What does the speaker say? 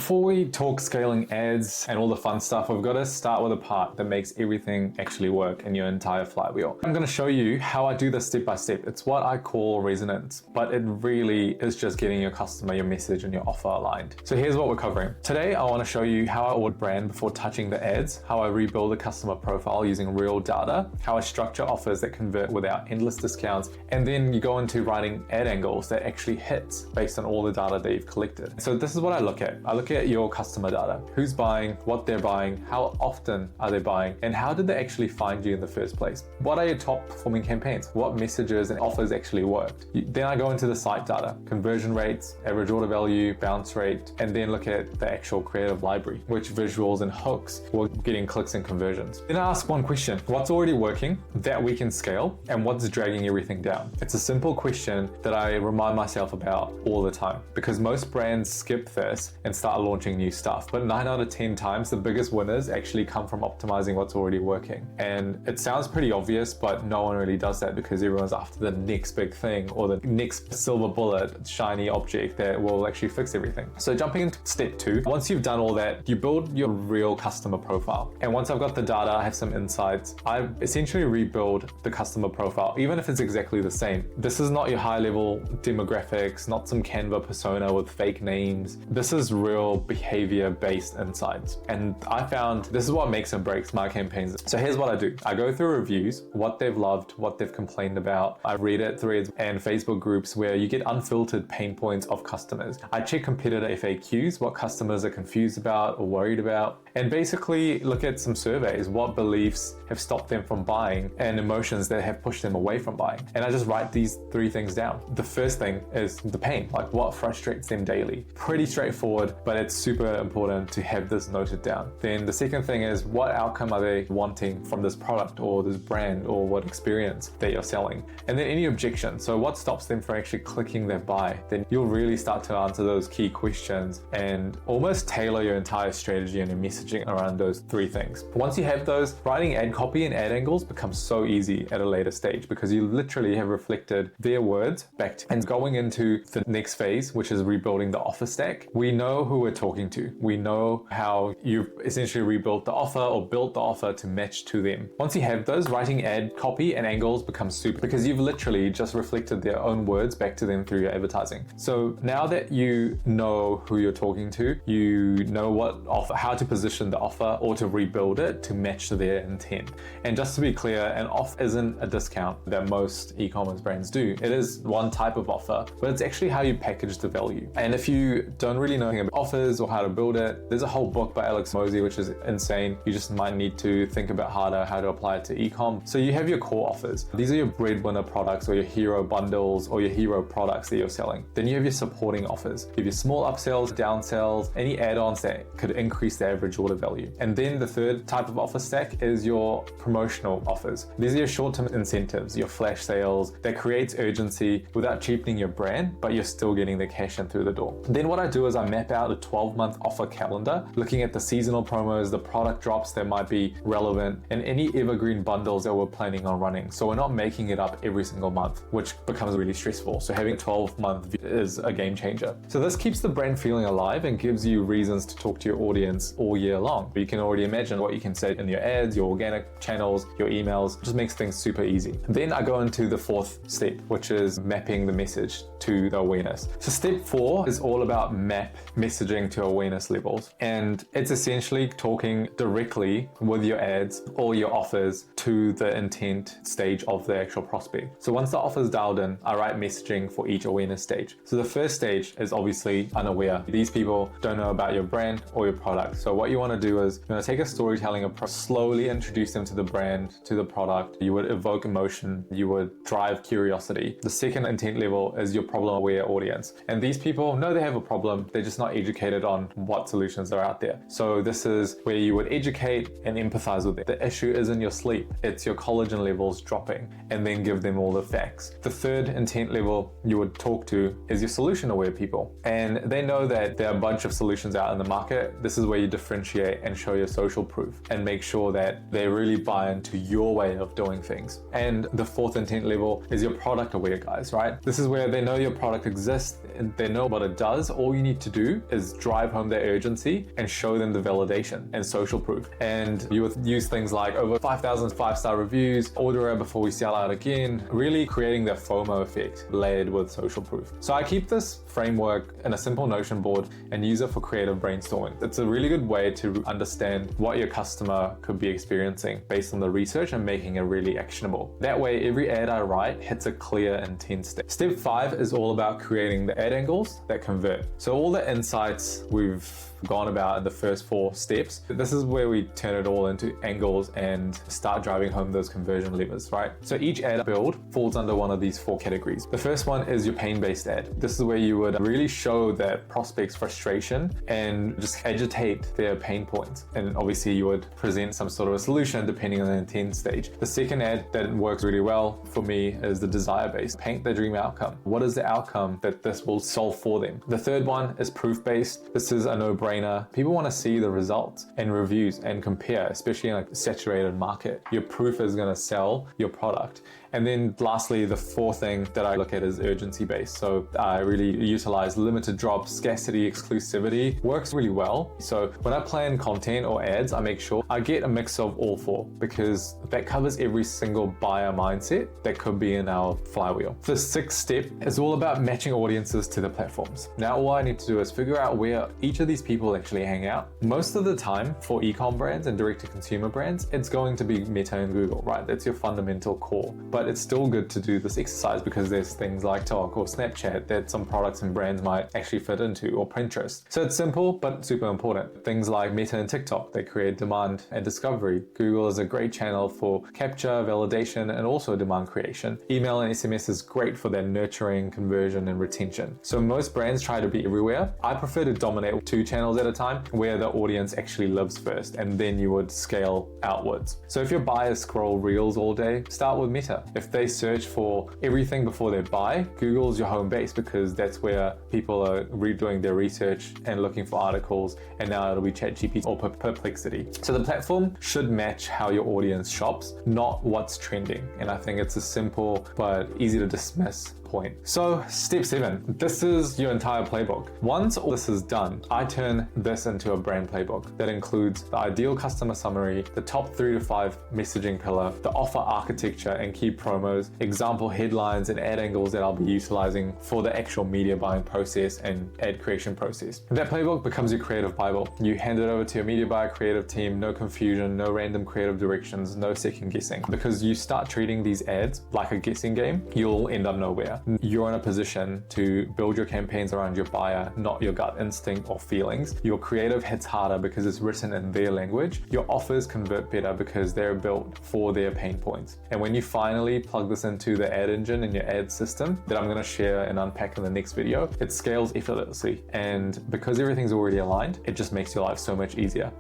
Before we talk scaling ads and all the fun stuff, we've got to start with a part that makes everything actually work in your entire flywheel. I'm going to show you how I do this step by step. It's what I call resonance, but it really is just getting your customer, your message, and your offer aligned. So here's what we're covering. Today, I want to show you how I would brand before touching the ads, how I rebuild a customer profile using real data, how I structure offers that convert without endless discounts, and then you go into writing ad angles that actually hits based on all the data that you've collected. So this is what I look at. I look at your customer data, who's buying, what they're buying, how often are they buying, and how did they actually find you in the first place? What are your top performing campaigns? What messages and offers actually worked? Then I go into the site data, conversion rates, average order value, bounce rate, and then look at the actual creative library, which visuals and hooks were getting clicks and conversions. Then I ask one question: what's already working that we can scale, and what's dragging everything down? It's a simple question that I remind myself about all the time, because most brands skip this and start launching new stuff. But 9 out of 10 times, the biggest winners actually come from optimizing what's already working. And it sounds pretty obvious, but no one really does that because everyone's after the next big thing or the next silver bullet, shiny object that will actually fix everything. So jumping into step 2, once you've done all that, you build your real customer profile. And once I've got the data, I have some insights, I essentially rebuild the customer profile, even if it's exactly the same. This is not your high level demographics, not some Canva persona with fake names. This is real behavior-based insights. And I found this is what makes and breaks my campaigns. So here's what I do. I go through reviews, what they've loved, what they've complained about. I read it threads and Facebook groups where you get unfiltered pain points of customers. I check competitor FAQs, what customers are confused about or worried about, and basically look at some surveys, what beliefs have stopped them from buying and emotions that have pushed them away from buying. And I just write these 3 things down. The first thing is the pain, like what frustrates them daily. Pretty straightforward, but it's super important to have this noted down. Then the second thing is what outcome are they wanting from this product or this brand or what experience that you're selling? And then any objection. So what stops them from actually clicking their buy? Then you'll really start to answer those key questions and almost tailor your entire strategy and your messaging around those 3 things. Once you have those, writing ad copy and ad angles becomes so easy at a later stage because you literally have reflected their words back to. And going into the next phase, which is rebuilding the offer stack, we know who we're talking to. We know how you've essentially rebuilt the offer or built the offer to match to them. Once you have those, writing ad copy and angles becomes super because you've literally just reflected their own words back to them through your advertising. So now that you know who you're talking to, you know what offer, how to position the offer or to rebuild it to match their intent. And just to be clear, an offer isn't a discount that most e-commerce brands do. It is one type of offer, but it's actually how you package the value. And if you don't really know anything about offers or how to build it, there's a whole book by Alex Mosey, which is insane. You just might need to think about harder how to apply it to e-com. So you have your core offers. These are your breadwinner products or your hero bundles or your hero products that you're selling. Then you have your supporting offers. You have your small upsells, downsells, any add-ons that could increase the average order value. And then the third type of offer stack is your promotional offers. These are your short-term incentives, your flash sales that creates urgency without cheapening your brand, but you're still getting the cash in through the door. Then what I do is I map out a 12-month offer calendar, looking at the seasonal promos, the product drops that might be relevant, and any evergreen bundles that we're planning on running. So we're not making it up every single month, which becomes really stressful. So having 12-month is a game changer. So this keeps the brand feeling alive and gives you reasons to talk to your audience all year long. You can already imagine what you can say in your ads, your organic channels, your emails. It just makes things super easy. Then I go into the 4th step, which is mapping the message to the awareness. So step 4 is all about map messaging to awareness levels. And it's essentially talking directly with your ads or your offers to the intent stage of the actual prospect. So once the offer is dialed in, I write messaging for each awareness stage. So the first stage is obviously unaware. These people don't know about your brand or your product. So what you want to do is you want to take a storytelling approach, slowly introduce them to the brand, to the product. You would evoke emotion. You would drive curiosity. The second intent level is your problem aware audience. And these people know they have a problem. They're just not educated on what solutions are out there. So this is where you would educate and empathize with them. The issue isn't your sleep. It's your collagen levels dropping, and then give them all the facts. The third intent level you would talk to is your solution aware people. And they know that there are a bunch of solutions out in the market. This is where you differentiate and show your social proof and make sure that they really buy into your way of doing things. And the fourth intent level is your product aware guys, right? This is where they know your product exists and they know what it does. All you need to do is drive home their urgency and show them the validation and social proof. And you would use things like over 5,000 5-star reviews, order it before we sell out again, really creating the FOMO effect layered with social proof. So I keep this framework in a simple Notion board and use it for creative brainstorming. It's a really good way to understand what your customer could be experiencing based on the research and making it really actionable. That way, every ad I write hits a clear intent step. Step 5 is all about creating the ad angles that convert. So all the insights we've gone about in the first 4 steps, this is where we turn it all into angles and start driving home those conversion levers, right? So each ad build falls under one of these 4 categories. The first one is your pain-based ad. This is where you would really show that prospect's frustration and just agitate their pain points. And obviously you would present some sort of a solution depending on the intent stage. The second ad that works really well for me is the desire-based. Paint the dream outcome. What is the outcome that this will solve for them? The third one is proof-based. This is a no-brainer. People want to see the results and reviews and compare, especially in a saturated market. Your proof is going to sell your product. And then lastly, the 4th thing that I look at is urgency based. So I really utilize limited drops, scarcity, exclusivity. Works really well. So when I plan content or ads, I make sure I get a mix of all 4 because that covers every single buyer mindset that could be in our flywheel. The 6th step is all about matching audiences to the platforms. Now all I need to do is figure out where each of these people actually hang out. Most of the time for e-com brands and direct-to-consumer brands, it's going to be Meta and Google, right? That's your fundamental core. But it's still good to do this exercise because there's things like TikTok or Snapchat that some products and brands might actually fit into, or Pinterest. So it's simple, but super important. Things like Meta and TikTok, they create demand and discovery. Google is a great channel for capture, validation, and also demand creation. Email and SMS is great for their nurturing, conversion, and retention. So most brands try to be everywhere. I prefer to dominate 2 channels at a time where the audience actually lives first, and then you would scale outwards. So if your buyers scroll reels all day, start with Meta. If they search for everything before they buy, Google's your home base because that's where people are redoing their research and looking for articles, and now it'll be ChatGPT or Perplexity. So the platform should match how your audience shops, not what's trending. And I think it's a simple but easy to dismiss point. So step 7, this is your entire playbook. Once all this is done, I turn this into a brand playbook that includes the ideal customer summary, the top 3 to 5 messaging pillar, the offer architecture and key promos, example headlines and ad angles that I'll be utilizing for the actual media buying process and ad creation process. That playbook becomes your creative Bible. You hand it over to your media buyer creative team, no confusion, no random creative directions, no second guessing. Because you start treating these ads like a guessing game, you'll end up nowhere. You're in a position to build your campaigns around your buyer, not your gut instinct or feelings. Your creative hits harder because it's written in their language. Your offers convert better because they're built for their pain points. And when you finally plug this into the ad engine and your ad system that I'm going to share and unpack in the next video, it scales effortlessly. And because everything's already aligned, it just makes your life so much easier.